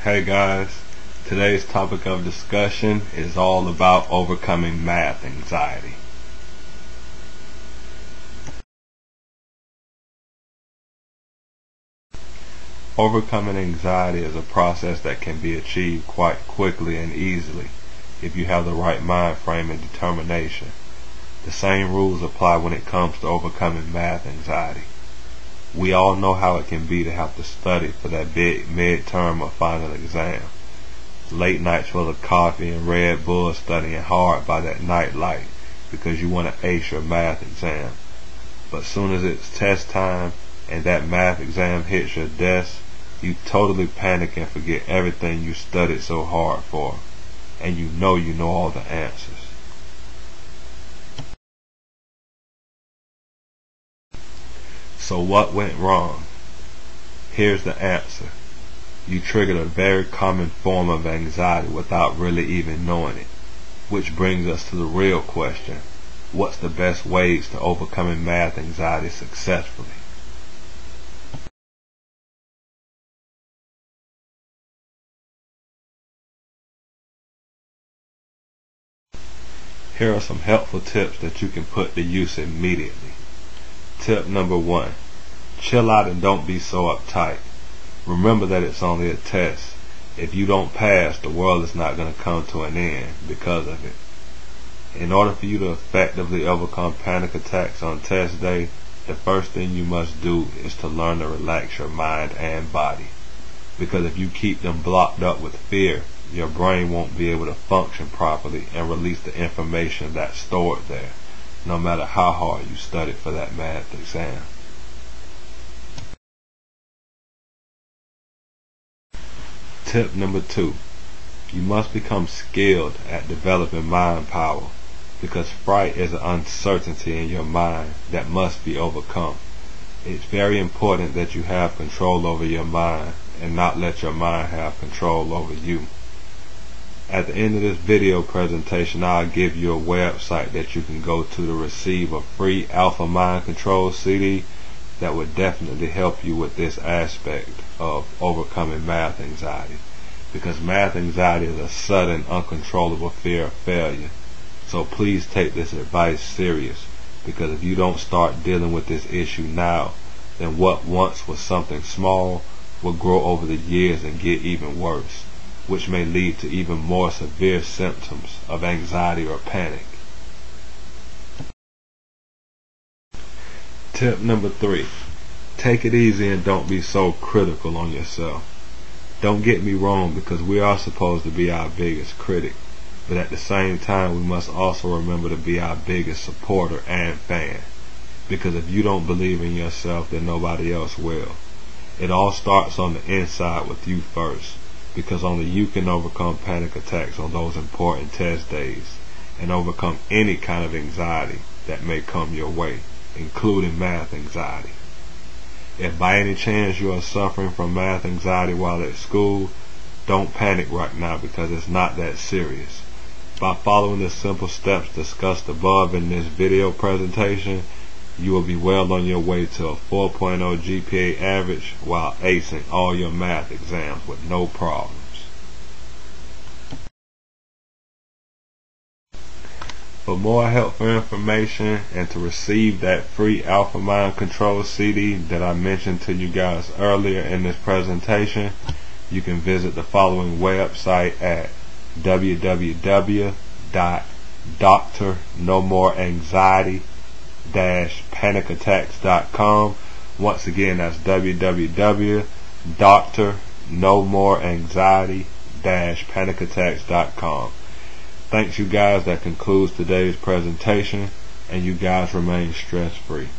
Hey guys, today's topic of discussion is all about overcoming math anxiety. Overcoming anxiety is a process that can be achieved quite quickly and easily if you have the right mind frame and determination. The same rules apply when it comes to overcoming math anxiety. We all know how it can be to have to study for that big midterm or final exam. Late nights full of coffee and Red Bull, studying hard by that night light because you want to ace your math exam. But soon as it's test time and that math exam hits your desk, you totally panic and forget everything you studied so hard for, and you know all the answers. So what went wrong? Here's the answer. You triggered a very common form of anxiety without really even knowing it. Which brings us to the real question. What's the best ways to overcoming math anxiety successfully? Here are some helpful tips that you can put to use immediately. Tip number 1. Chill out and don't be so uptight. Remember that it's only a test. If you don't pass, the world is not going to come to an end because of it. In order for you to effectively overcome panic attacks on test day, the first thing you must do is to learn to relax your mind and body. Because if you keep them blocked up with fear, your brain won't be able to function properly and release the information that's stored there, no matter how hard you studied for that math exam. Tip number 2. You must become skilled at developing mind power, because fright is an uncertainty in your mind that must be overcome. It's very important that you have control over your mind and not let your mind have control over you. At the end of this video presentation, I'll give you a website that you can go to receive a free Alpha Mind Control CD that would definitely help you with this aspect of overcoming math anxiety. Because math anxiety is a sudden, uncontrollable fear of failure. So please take this advice serious, because if you don't start dealing with this issue now, then what once was something small will grow over the years and get even worse, which may lead to even more severe symptoms of anxiety or panic. Tip number 3. Take it easy and don't be so critical on yourself. Don't get me wrong, because we are supposed to be our biggest critic, but at the same time we must also remember to be our biggest supporter and fan. Because if you don't believe in yourself, then nobody else will. It all starts on the inside with you first, because only you can overcome panic attacks on those important test days and overcome any kind of anxiety that may come your way, including math anxiety. If by any chance you are suffering from math anxiety while at school, don't panic right now, because it's not that serious. By following the simple steps discussed above in this video presentation, you will be well on your way to a 4.0 GPA average while acing all your math exams with no problems. For more helpful information and to receive that free Alpha Mind Control CD that I mentioned to you guys earlier in this presentation, you can visit the following website at www.drnomoreanxiety-panicattacks.com. Once again, that's www.drnomoreanxiety-panicattacks.com. Thanks you guys. That concludes today's presentation, and you guys remain stress free.